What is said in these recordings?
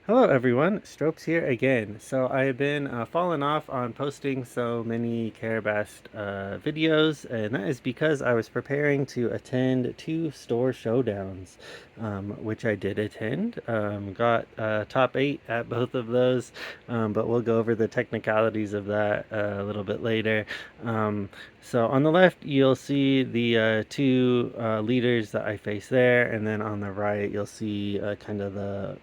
Hello everyone, Strokes here again. So I have been falling off on posting so many Carabast videos, and that is because I was preparing to attend two store showdowns, which I did attend. Got top 8 at both of those, but we'll go over the technicalities of that a little bit later. So on the left, you'll see the two leaders that I face there, and then on the right, you'll see kind of the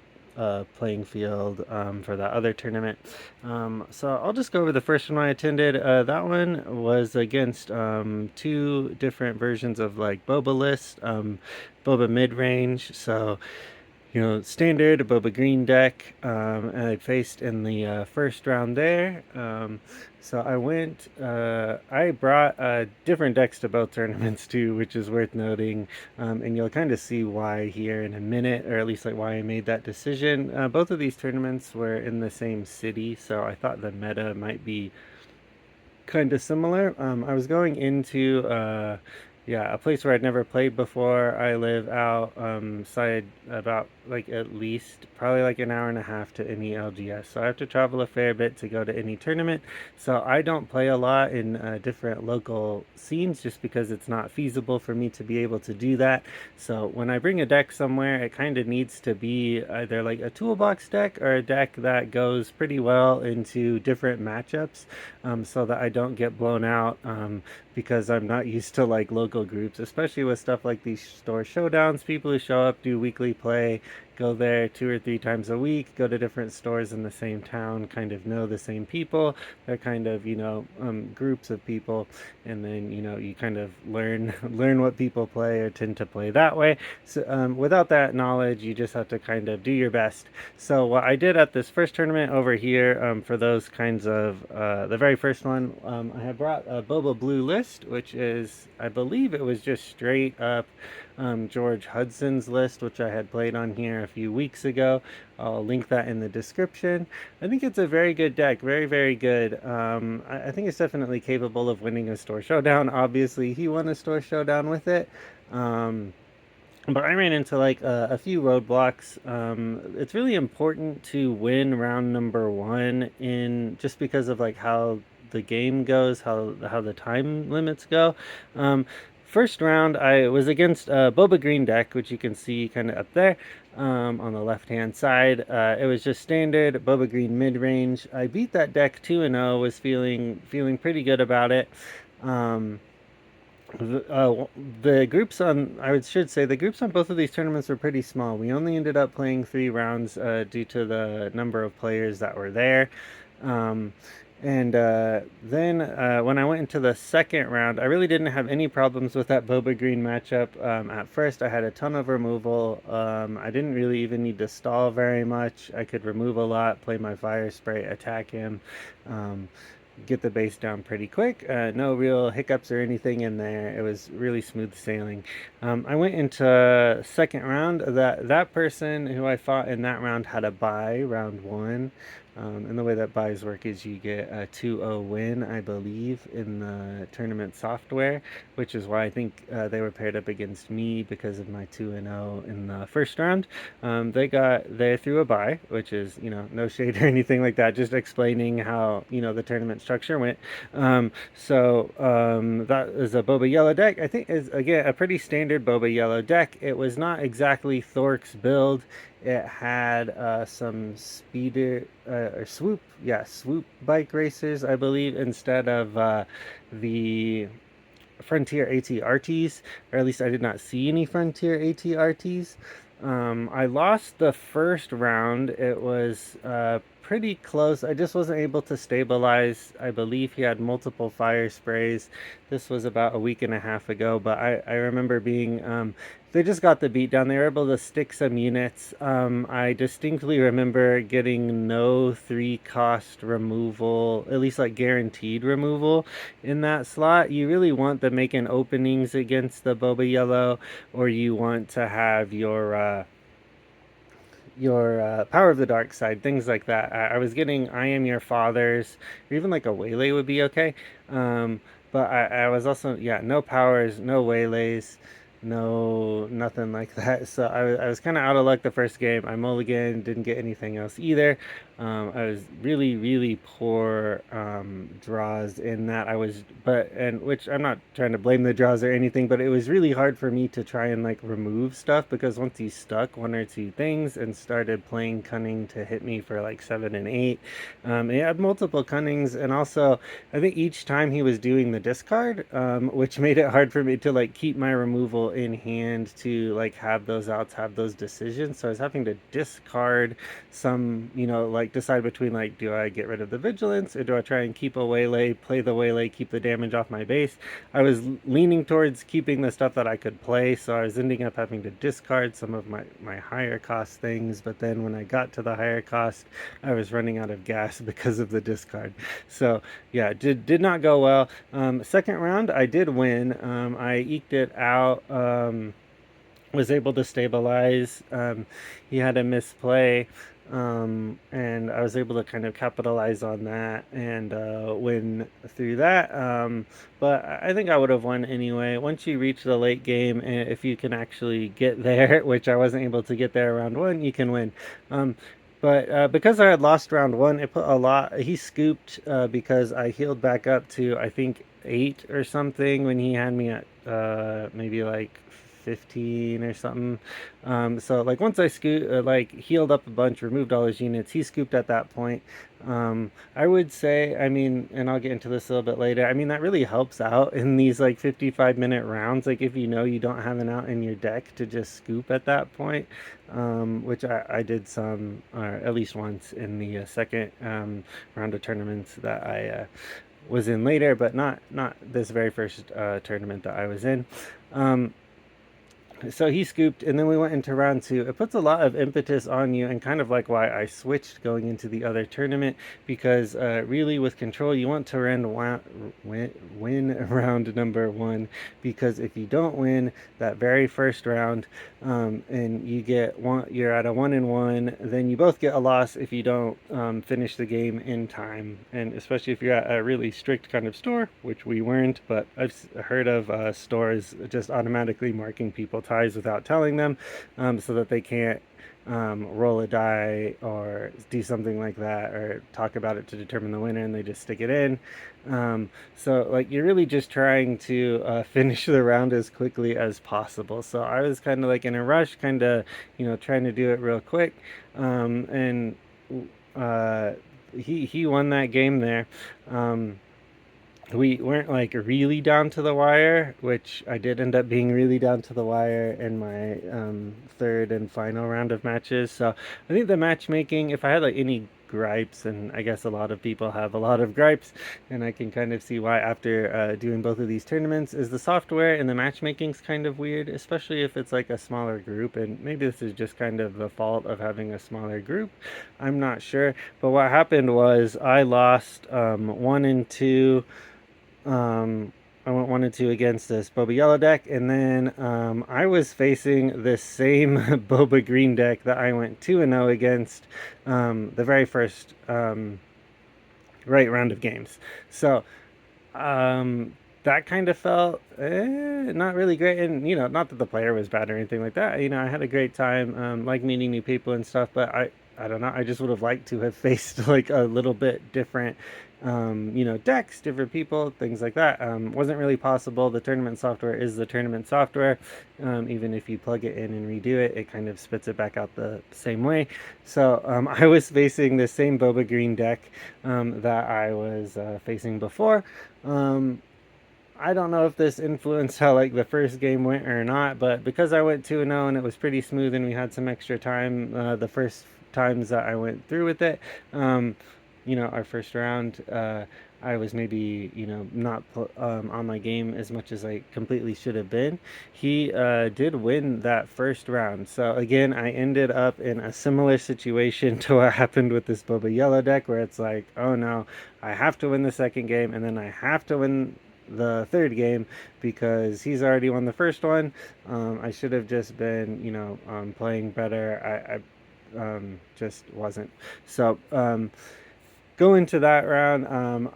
playing field for that other tournament. So I'll just go over the first one I attended. That one was against two different versions of like Boba list, Boba mid range. So standard Boba Green deck, and I faced in the first round there. So I brought different decks to both tournaments too, which is worth noting. And you'll kind of see why here in a minute, or at least like why I made that decision. Both of these tournaments were in the same city, so I thought the meta might be kind of similar. I was going into yeah, a place where I'd never played before. I live out side about like at least probably like an hour and a half to any LGS, so I have to travel a fair bit to go to any tournament. So I don't play a lot in different local scenes just because it's not feasible for me to be able to do that. So when I bring a deck somewhere, it kind of needs to be either like a toolbox deck or a deck that goes pretty well into different matchups, so that I don't get blown out, because I'm not used to like local groups, especially with stuff like these store showdowns. People who show up, do weekly play, go there 2 or 3 times a week, go to different stores in the same town, kind of know the same people. They're kind of, groups of people, and then, you kind of learn learn what people play or tend to play that way. So without that knowledge, you just have to kind of do your best. So what I did at this first tournament over here, for those kinds of, the very first one, I had brought a Boba Blue list, which is, I believe it was just straight up George Hudson's list, which I had played on here a few weeks ago. I'll link that in the description. I think it's a very good deck, very, very good. I think it's definitely capable of winning a store showdown. Obviously, he won a store showdown with it. Um, but I ran into like a few roadblocks. It's really important to win round number one in just because of like how the game goes, how the time limits go. Um, First round, I was against Boba Green deck, which you can see kind of up there, on the left hand side. It was just standard Boba Green mid range. I beat that deck 2-0. Was feeling pretty good about it. Um, the groups on I should say the groups on both of these tournaments were pretty small. We only ended up playing 3 rounds due to the number of players that were there. Um, and then when I went into the second round, I really didn't have any problems with that Boba Green matchup. At first, I had a ton of removal. I didn't really even need to stall very much. I could remove a lot, play my fire spray, attack him. Um, get the base down pretty quick. No real hiccups or anything in there. It was really smooth sailing. I went into second round. That person who I fought in that round had a bye round one. And the way that buys work is you get a 2-0 win, I believe, in the tournament software, which is why I think they were paired up against me because of my 2-0 in the first round. They threw a bye, which is, no shade or anything like that, just explaining how, the tournament structure went. That is a Boba Yellow deck. I think is again a pretty standard Boba Yellow deck. It was not exactly Thork's build. It had some speeder or swoop bike racers, I believe, instead of the Frontier ATRTs, or at least I did not see any Frontier ATRTs. I lost the first round. It was pretty close. I just wasn't able to stabilize. I believe he had multiple fire sprays. This was about a week and a half ago, but I remember being they just got the beat down. They were able to stick some units. I distinctly remember getting no 3 cost removal, at least like guaranteed removal in that slot. You really want the making openings against the Boba Yellow, or you want to have your Power of the Dark Side, things like that. I was getting I Am Your Father's, or even like a Waylay would be okay. But I was also, yeah, no powers, no Waylays. no, nothing like that. So I was kind of out of luck the first game. I mulliganed, didn't get anything else either. I was really, really poor draws in that. And which I'm not trying to blame the draws or anything, but it was really hard for me to try and like remove stuff because once he stuck one or two things and started playing cunning to hit me for like 7 and 8, he had multiple cunnings, and also I think each time he was doing the discard, which made it hard for me to like keep my removal in hand to like have those outs, have those decisions. So I was having to discard some, like decide between like, do I get rid of the vigilance or do I try and keep a waylay, play the waylay, keep the damage off my base? I was leaning towards keeping the stuff that I could play, so I was ending up having to discard some of my higher cost things. But then when I got to the higher cost, I was running out of gas because of the discard. So yeah, did not go well. Second round, I did win. I eked it out. Was able to stabilize. He had a misplay, and I was able to kind of capitalize on that and win through that. But I think I would have won anyway. Once you reach the late game, if you can actually get there, which I wasn't able to get there round one, you can win. But because I had lost round one, it put a lot. He scooped because I healed back up to I think 8 or something when he had me at maybe like 15 or something. So like once I like healed up a bunch, removed all his units, he scooped at that point. I would say, I mean, and I'll get into this a little bit later. I mean, that really helps out in these like 55-minute rounds. Like if you don't have an out in your deck to just scoop at that point, which I did some, or at least once in the second round of tournaments that I was in later, but not this very first tournament that I was in. So he scooped, and then we went into round two. It puts a lot of impetus on you, and kind of like why I switched going into the other tournament, because really with control, you want to win round number one, because if you don't win that very first round, and you're at a 1-1, then you both get a loss if you don't finish the game in time, and especially if you're at a really strict kind of store, which we weren't, but I've heard of stores just automatically marking people ties without telling them, so that they can't roll a die or do something like that or talk about it to determine the winner, and they just stick it in. So like you're really just trying to finish the round as quickly as possible. So I was kind of like in a rush, kind of trying to do it real quick, and uh, he won that game there. We weren't like really down to the wire, which I did end up being really down to the wire in my third and final round of matches. So I think the matchmaking, if I had like any gripes, and I guess a lot of people have a lot of gripes, and I can kind of see why after doing both of these tournaments, is the software and the matchmaking's kind of weird, especially if it's like a smaller group. And maybe this is just kind of the fault of having a smaller group. I'm not sure. But what happened was I lost 1 and 2. I went 1 and 2 against this Boba Yellow deck, and then I was facing this same Boba Green deck that I went 2-0 against the very first right round of games. So that kind of felt not really great, and not that the player was bad or anything like that. I had a great time, like meeting new people and stuff, but I don't know, I just would have liked to have faced like a little bit different decks, different people, things like that. Wasn't really possible. The tournament software is the tournament software. Even if you plug it in and redo it, it kind of spits it back out the same way. So I was facing the same Boba Green deck that I was facing before. I don't know if this influenced how like the first game went or not, but because I went 2-0 and it was pretty smooth and we had some extra time the first times that I went through with it, our first round, I was maybe not on my game as much as I completely should have been. He did win that first round, so again I ended up in a similar situation to what happened with this Boba Yellow deck, where it's like, oh no, I have to win the second game and then I have to win the third game because he's already won the first one. I should have just been playing better. I just wasn't. So go into that round.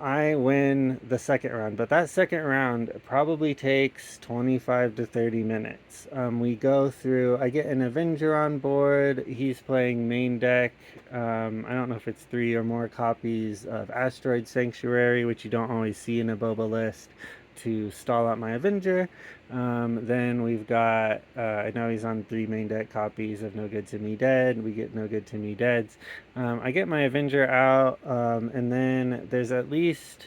I win the second round, but that second round probably takes 25 to 30 minutes. We go through, I get an Avenger on board. He's playing main deck. I don't know if it's 3 or more copies of Asteroid Sanctuary, which you don't always see in a Boba list, to stall out my Avenger. Then we've got, I know he's on 3 main deck copies of No Good to Me Dead. We get No Good to Me Deads. I get my Avenger out, and then there's at least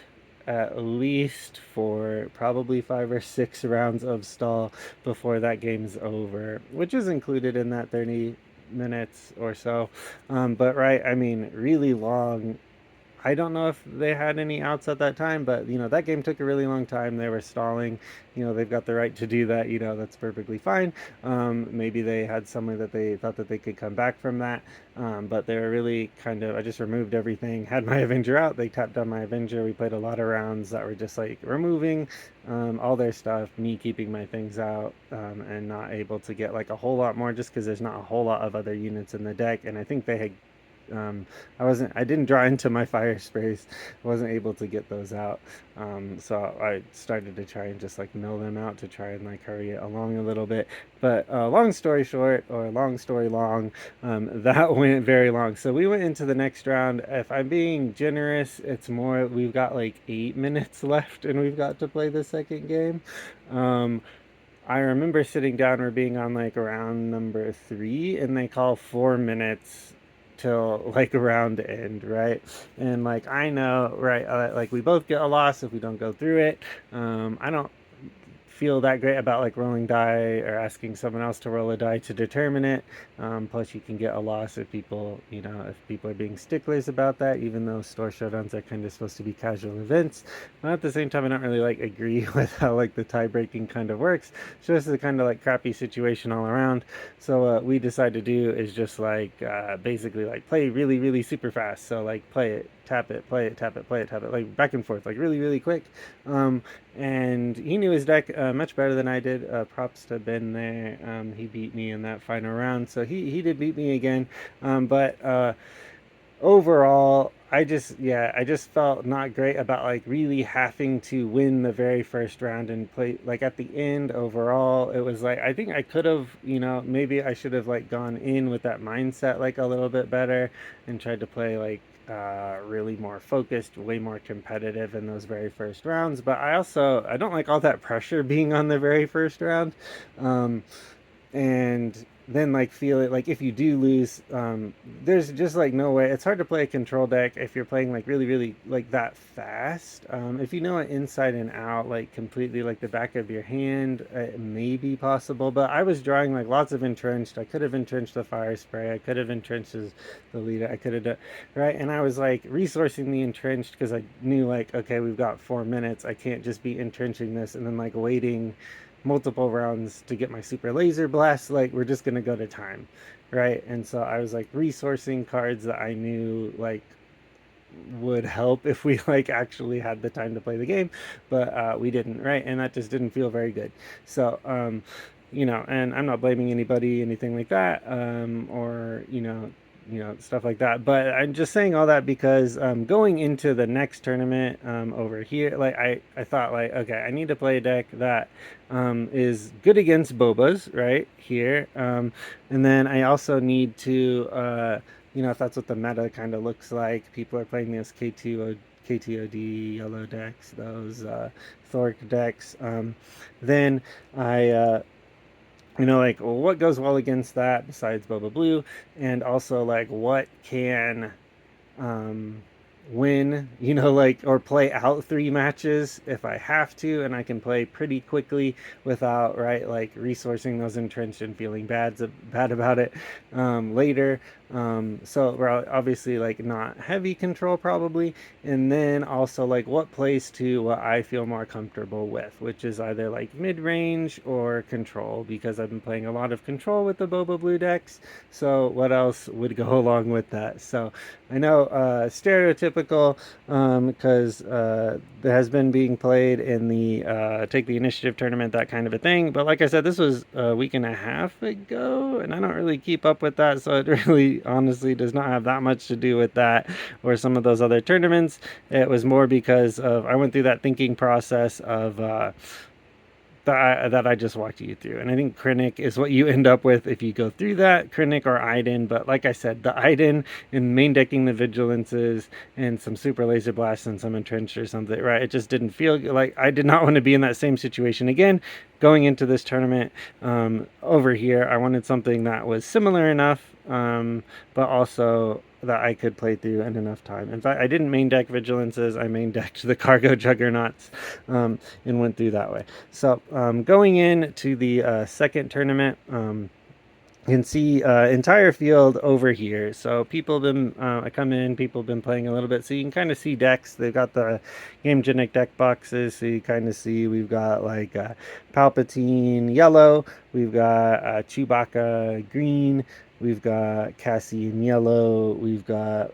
for probably 5 or 6 rounds of stall before that game's over, which is included in that 30 minutes or so. But right, I mean, really long. I don't know if they had any outs at that time, but that game took a really long time. They were stalling. They've got the right to do that. That's perfectly fine. Maybe they had somewhere that they thought that they could come back from that, but they were really kind of. I just removed everything. Had my Avenger out. They tapped on my Avenger. We played a lot of rounds that were just like removing all their stuff, me keeping my things out, and not able to get like a whole lot more just because there's not a whole lot of other units in the deck, and I think they had I didn't draw into my fire sprays. I wasn't able to get those out. So I started to try and just like mill them out to try and like hurry it along a little bit. But long story short, or long story long, that went very long. So we went into the next round. If I'm being generous, it's more, we've got like 8 minutes left and we've got to play the second game. Um, I remember sitting down, or being on like round number 3, and they call 4 minutes till like round end, right? And like I know, right? Like we both get a loss if we don't go through it. I don't feel that great about like rolling die or asking someone else to roll a die to determine it. Plus, you can get a loss if people are being sticklers about that, even though store showdowns are kind of supposed to be casual events. But at the same time, I don't really like agree with how like the tie breaking kind of works. It's just a kind of like crappy situation all around. So what we decide to do is just like basically like play really really super fast. So like play it, tap it, play it, tap it, play it, tap it, like back and forth, like really really quick. Um, and he knew his deck much better than I did. Props to Ben there. He beat me in that final round, so he did beat me again. But overall, I just felt not great about like really having to win the very first round and play like at the end. Overall, it was like I think I could have, maybe I should have like gone in with that mindset like a little bit better and tried to play like really more focused, way more competitive in those very first rounds. But I don't like all that pressure being on the very first round. Um, and then like feel it like if you do lose, there's just like no way. It's hard to play a control deck if you're playing like really really like that fast. If you know it inside and out, like completely like the back of your hand, it may be possible. But I was drawing like lots of entrenched. I could have entrenched the fire spray. I could have entrenched the leader. I could have done right. And I was like resourcing the entrenched because I knew like, okay, we've got 4 minutes. I can't just be entrenching this and then like waiting multiple rounds to get my super laser blast. Like we're just gonna go to time, right? And so I was like resourcing cards that I knew like would help if we like actually had the time to play the game, but we didn't, right? And that just didn't feel very good. So and I'm not blaming anybody, anything like that, or stuff like that. But I'm just saying all that because going into the next tournament over here, like I thought like, okay, I need to play a deck that is good against Bobas right here, and then I also need to if that's what the meta kind of looks like. People are playing this KTOD yellow decks, those Thork decks. Then like, well, what goes well against that besides Boba Blue, and also like what can um, win, like, or play out 3 matches if I have to, and I can play pretty quickly without, right, like resourcing those entrenched and feeling bad about it later. So we're obviously like not heavy control probably, and then also like what plays to what I feel more comfortable with, which is either like mid range or control, because I've been playing a lot of control with the Boba Blue decks. So what else would go along with that? So I know stereotypical typical, because it has been being played in the take the initiative tournament, that kind of a thing. But like I said, this was a week and a half ago, and I don't really keep up with that, so it really honestly does not have that much to do with that or some of those other tournaments. It was more because of I went through that thinking process of that I just walked you through. And I think Krennic is what you end up with if you go through that, Krennic or Iden. But like I said, the Iden in main decking the Vigilances and some Super Laser Blasts and some Entrenched or something, right? It just didn't feel like I did not want to be in that same situation again going into this tournament. Over here, I wanted something that was similar enough, but also that I could play through in enough time. In fact, I didn't main deck Vigilances. I main decked the Cargo Juggernauts, and went through that way. So going into the second tournament, you can see entire field over here. So people have been, I come in, people have been playing a little bit. So you can kind of see decks. They've got the Game Genic deck boxes. So you kind of see we've got like Palpatine yellow. We've got Chewbacca green. We've got Cassian yellow, we've got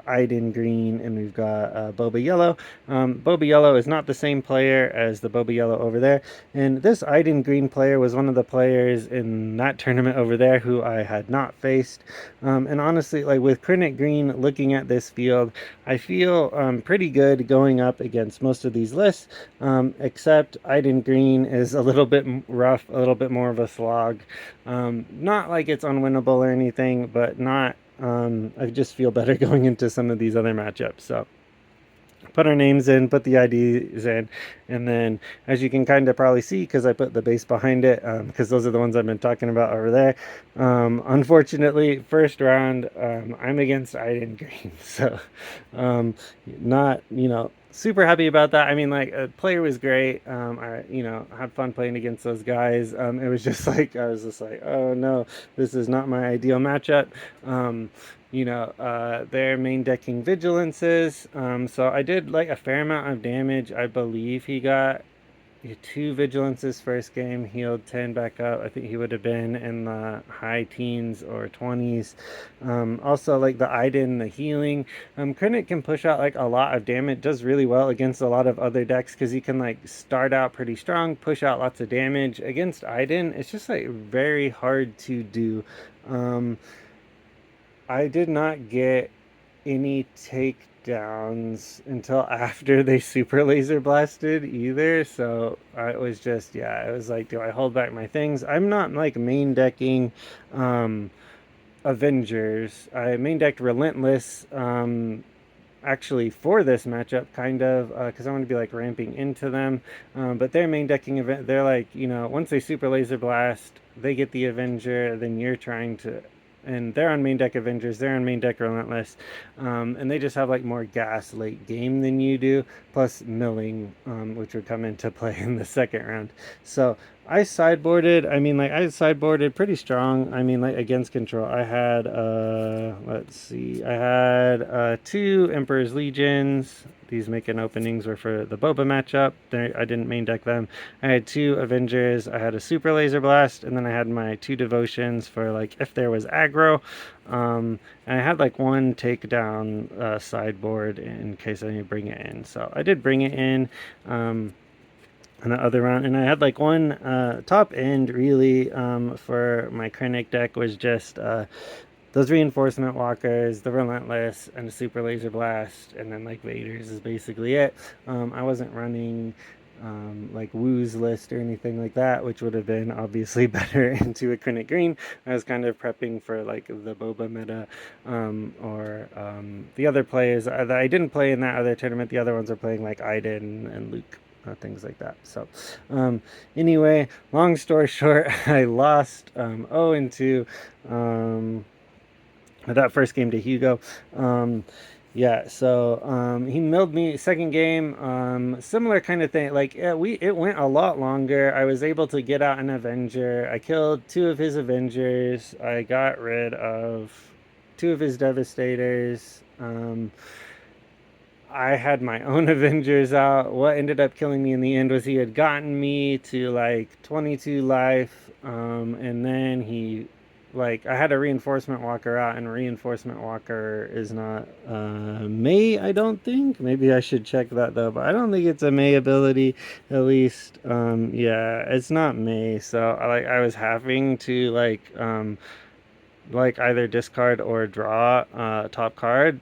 Iden green, and we've got Boba yellow. Boba yellow is not the same player as the Boba yellow over there. And this Iden green player was one of the players in that tournament over there who I had not faced. And honestly, like with Krennic green looking at this field, I feel pretty good going up against most of these lists, except Iden green is a little bit rough, a little bit more of a slog. Not like it's unwinnable or anything, but not, I just feel better going into some of these other matchups. So put our names in, put the IDs in, and then as you can kind of probably see, because I put the base behind it, because those are the ones I've been talking about over there. Unfortunately, first round, I'm against Iden Green, so not, super happy about that. I mean, like, a player was great. I, had fun playing against those guys. It was just like, I was just like, oh no, this is not my ideal matchup. They're main decking Vigilances. So I did like a fair amount of damage. I believe he got 2 Vigilances first game, healed 10 back up. I think he would have been in the high teens or 20s. Also, like the Iden, the healing. Krennic can push out like a lot of damage, does really well against a lot of other decks because he can like start out pretty strong, push out lots of damage. Against Iden, it's just like very hard to do. I did not get any takedowns until after they super laser blasted either. So it was just, it was like, do I hold back my things? I'm not like main decking Avengers. I main decked Relentless actually for this matchup, kind of, because I want to be like ramping into them. But their main decking event, they're like, once they super laser blast, they get the Avenger, then you're trying to, and they're on main deck Avengers, they're on main deck Relentless, and they just have like more gas late game than you do, plus milling, which would come into play in the second round. So I sideboarded, I sideboarded pretty strong. Against control, I had, let's see, I had 2 Emperor's Legions. These making openings were for the Boba matchup. I didn't main deck them. I had 2 Avengers. I had a Super Laser Blast, and then I had my 2 Devotions for like if there was aggro. And I had like 1 takedown sideboard in case I need to bring it in. So I did bring it in. On the other round, and I had like 1 top end really for my Krennic deck was just those reinforcement walkers, the Relentless, and the Super Laser Blast, and then like Vader's is basically it. I wasn't running like Woo's list or anything like that, which would have been obviously better into a Krennic Green. I was kind of prepping for like the Boba meta, or the other players that I didn't play in that other tournament. The other ones are playing like Iden and Luke. Things like that. So anyway, long story short, I lost 0-2 that first game to Hugo. So he milled me second game. Similar kind of thing. Like it went a lot longer. I was able to get out an Avenger. I killed 2 of his Avengers. I got rid of 2 of his Devastators. I had my own Avengers out. What ended up killing me in the end was he had gotten me to like 22 life, and then he like I had a reinforcement walker out, and reinforcement walker is not May. I don't think. Maybe I should check that though, but I don't think it's a May ability. At least, yeah, it's not May. So I was having to like either discard or draw top card.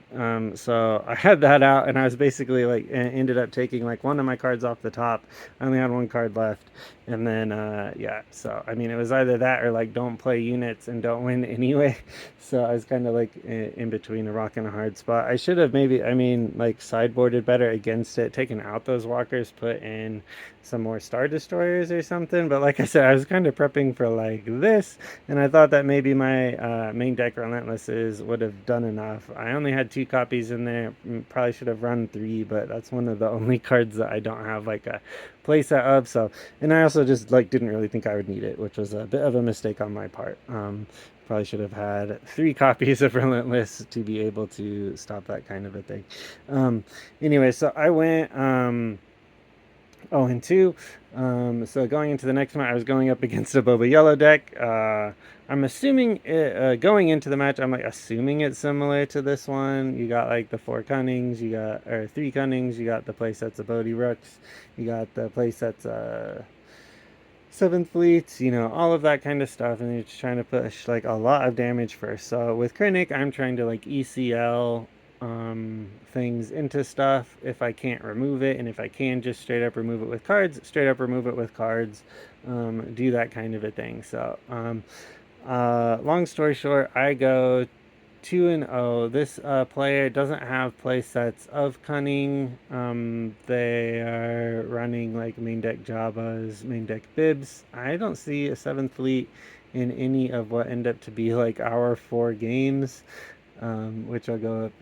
So I had that out, and I was basically like ended up taking like one of my cards off the top. I only had one card left, and then yeah. So I mean, it was either that or like don't play units and don't win anyway. So I was kind of like in between a rock and a hard spot. I should have maybe, I mean, like sideboarded better against it, taken out those walkers, put in some more Star Destroyers or something. But like I said, I was kind of prepping for like this, and I thought that maybe my main deck Relentlesses would have done enough. I only had 2 copies in there. Probably should have run 3, but that's one of the only cards that I don't have like a playset of. So, and I also just like didn't really think I would need it, which was a bit of a mistake on my part. Probably should have had 3 copies of Relentless to be able to stop that kind of a thing. Um, anyway, so I went 0-2. So going into the next match, I was going up against a Boba Yellow deck. I'm assuming going into the match, I'm like assuming it's similar to this one. You got like the 4 Cunnings, you got or 3 Cunnings, you got the playsets of Bodhi Rooks, you got the playsets 7th Fleets, all of that kind of stuff, and you're just trying to push like a lot of damage first. So with Krennic, I'm trying to like ECL things into stuff if I can't remove it, and if I can just straight up remove it with cards, straight up remove it with cards, do that kind of a thing. So long story short, I go 2-0. This player doesn't have play sets of Cunning. They are running like main deck Jabba's, main deck Bibs. I don't see a 7th Fleet in any of what end up to be like our 4 games, which I'll go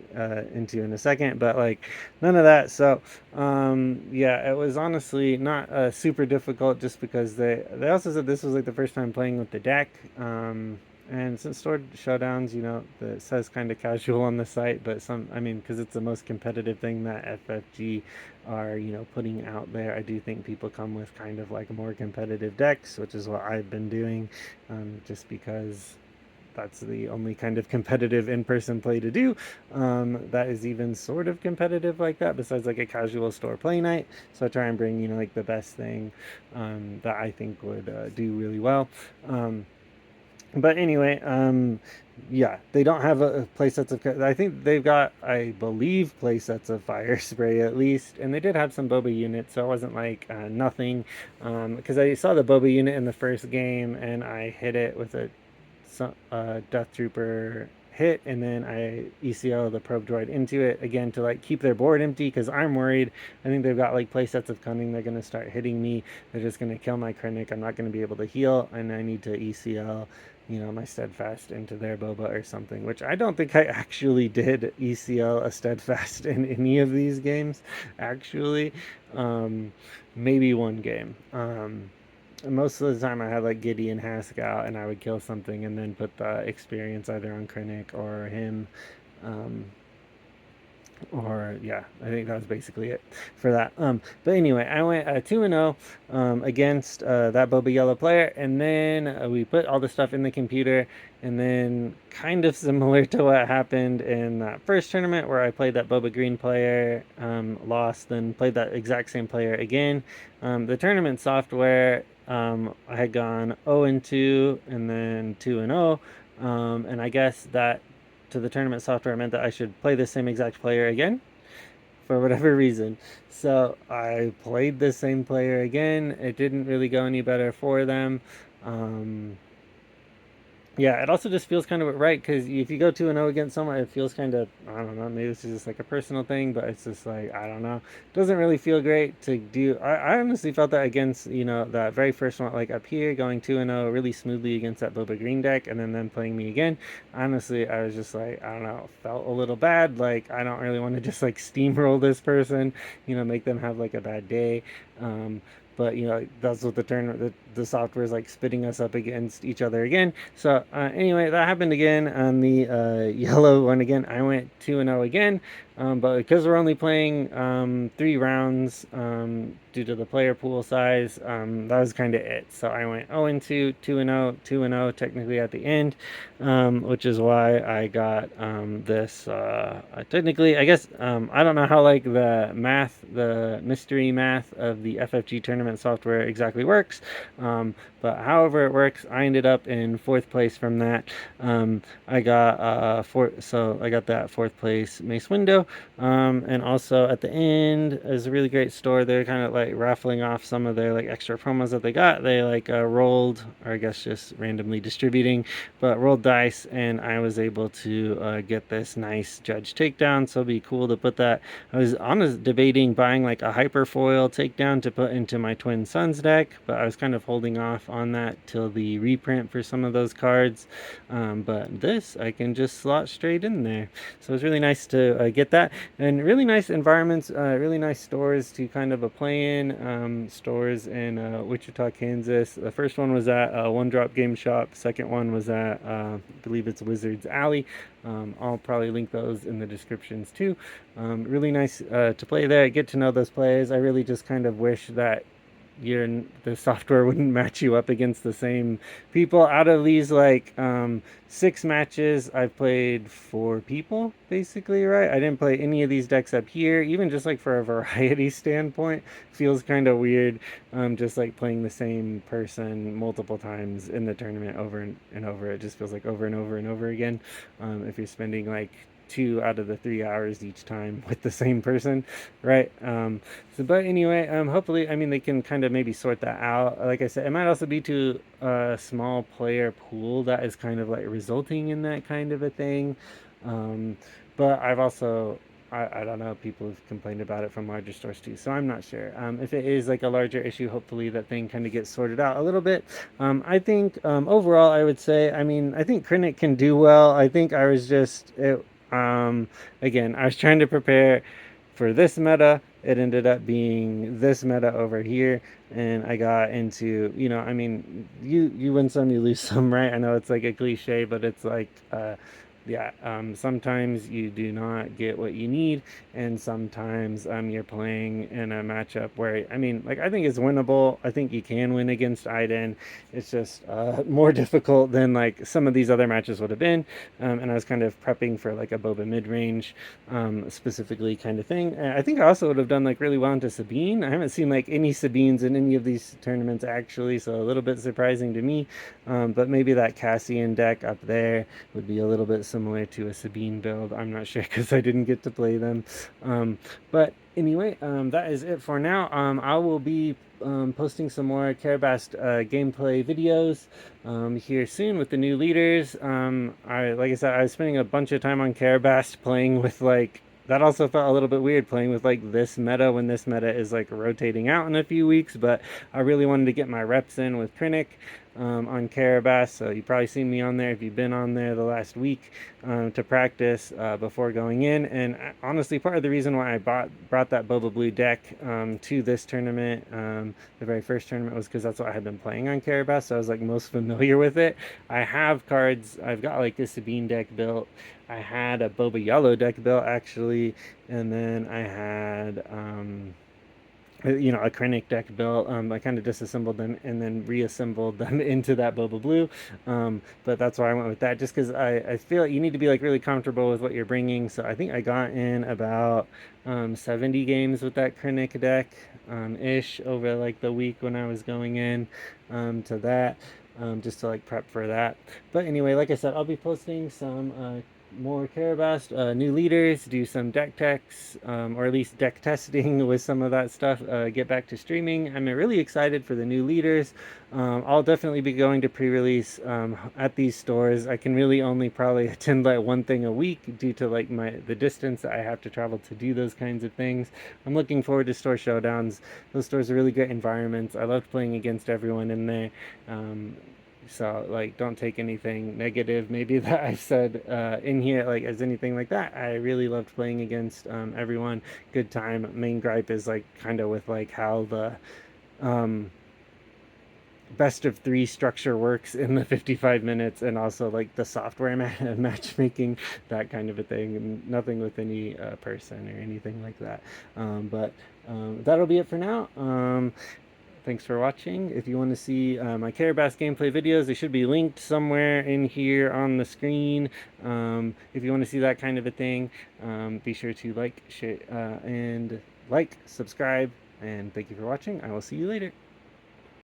into in a second, but like none of that. So yeah, it was honestly not super difficult, just because they also said this was like the first time playing with the deck. And since Store Showdowns, it says kind of casual on the site, but I mean, because it's the most competitive thing that FFG are, putting out there, I do think people come with kind of like more competitive decks, which is what I've been doing, just because that's the only kind of competitive in-person play to do, that is even sort of competitive like that, besides like a casual store play night. So I try and bring like the best thing that I think would do really well. But anyway, yeah, they don't have a play sets of. I think they've got, I believe, play sets of Fire Spray at least, and they did have some Boba units, so it wasn't like nothing. Because I saw the Boba unit in the first game, and I hit it with a Death Trooper hit, and then I ECL the probe droid into it again to like keep their board empty, because I'm worried. I think they've got like play sets of Cunning. They're going to start hitting me. They're just going to kill my Krennic. I'm not going to be able to heal, and I need to ECL my steadfast into their Boba or something, which I don't think I actually did ECL a steadfast in any of these games, actually. Maybe one game. Most of the time I had like Gideon Hask out, and I would kill something and then put the experience either on Krennic or him. Um, or yeah, I think that was basically it for that. But anyway, I went 2-0 against that Boba Yellow player, and then we put all the stuff in the computer, and then kind of similar to what happened in that first tournament where I played that Boba Green player, lost, then played that exact same player again. The tournament software, I had gone 0-2 and then 2-0, and I guess that to the tournament software meant that I should play the same exact player again for whatever reason. So I played the same player again. It didn't really go any better for them. Yeah, it also just feels kind of right, because if you go 2-0 against someone, it feels kind of, I don't know, maybe this is just like a personal thing, but it's just like, I don't know. It doesn't really feel great to do. I honestly felt that against, that very first one, like up here, going 2-0 really smoothly against that Boba Green deck, and then them playing me again. Honestly, I was just like, I don't know, felt a little bad. Like, I don't really want to just like steamroll this person, make them have like a bad day. But that's what the software is like, spitting us up against each other again. So anyway, that happened again on the yellow one again. I went 2-0 again. But because we're only playing 3 rounds due to the player pool size, that was kind of it. So I went 0 and 2, 2 and 0, 2 and 0 technically at the end, which is why I got this. Technically, I guess I don't know how like the mystery math of the FFG tournament software exactly works, but however it works, I ended up in fourth place from that. I got so I got that fourth place Mace Window, and also at the end is a really great store. They're kind of like raffling off some of their like extra promos that they got. They like rolled, or I guess just randomly distributing, but rolled dice, and I was able to get this nice judge takedown. So it'd be cool to put that. I was honest debating buying like a hyperfoil takedown to put into my Twin Sons deck, but I was kind of holding off on that till the reprint for some of those cards. But this I can just slot straight in there. So it's really nice to get that, and really nice environments, really nice stores to kind of play in. Stores in Wichita, Kansas. The first one was at One Drop Game Shop. Second one was at I believe it's Wizards Alley. I'll probably link those in the descriptions too. Really nice to play there, get to know those players. I really just kind of wish that the software wouldn't match you up against the same people. Out of these like 6 matches, I've played 4 people basically, right? I didn't play any of these decks up here, even just like for a variety standpoint. Feels kind of weird, just like playing the same person multiple times in the tournament over and over. It just feels like over and over and over again. If you're spending like 2 out of the 3 hours each time with the same person, right? But anyway, hopefully, I mean, they can kind of maybe sort that out. Like I said, it might also be to a small player pool that is kind of like resulting in that kind of a thing. Um, but I've also, I don't know, people have complained about it from larger stores too, so I'm not sure. If it is like a larger issue, hopefully that thing kind of gets sorted out a little bit. I think overall, I would say, I mean, I think Krennic can do well. I think I was just, again, I was trying to prepare for this meta. It ended up being this meta over here, and I got into, I mean, you win some, you lose some, right? I know it's like a cliche, but it's like yeah, sometimes you do not get what you need, and sometimes you're playing in a matchup where, I mean, like, I think it's winnable. I think you can win against Iden. It's just more difficult than like some of these other matches would have been. And I was kind of prepping for like a Boba mid range, specifically kind of thing. And I think I also would have done like really well into Sabine. I haven't seen like any Sabines in any of these tournaments actually, so a little bit surprising to me. But maybe that Cassian deck up there would be a little bit similar to a Sabine build. I'm not sure because I didn't get to play them. But anyway, that is it for now. I will be posting some more Carabast gameplay videos here soon with the new leaders. Like I said, I was spending a bunch of time on Carabast playing with like. That also felt a little bit weird playing with like this meta when this meta is like rotating out in a few weeks, but I really wanted to get my reps in with Krennic on Carabas. So you've probably seen me on there if you've been on there the last week to practice before going in. And honestly, part of the reason why I brought that Boba Blue deck to this tournament, the very first tournament, was because that's what I had been playing on Carabas. So I was like most familiar with it. I have cards. I've got like this Sabine deck built. I had a Boba Yellow deck built actually, and then I had a Krennic deck built. I kind of disassembled them and then reassembled them into that Boba Blue. But that's why I went with that, just because I feel like you need to be like really comfortable with what you're bringing. So I think I got in about 70 games with that Krennic deck ish over like the week when I was going in to that. Just to like prep for that. But anyway, like I said, I'll be posting some more Carabast, new leaders, do some deck techs, or at least deck testing with some of that stuff, get back to streaming. I'm really excited for the new leaders. I'll definitely be going to pre-release at these stores. I can really only probably attend like one thing a week due to like the distance that I have to travel to do those kinds of things. I'm looking forward to Store Showdowns. Those stores are really great environments. I loved playing against everyone in there. So like, don't take anything negative maybe that I said in here like as anything like that. I really loved playing against everyone. Good time. Main gripe is like kind of with like how the um, best of three structure works in the 55 minutes, and also like the software matchmaking, that kind of a thing, and nothing with any person or anything like that. But that'll be it for now. Thanks for watching. If you want to see my Carabas gameplay videos, they should be linked somewhere in here on the screen. If you want to see that kind of a thing, be sure to like, share, and subscribe. And thank you for watching. I will see you later.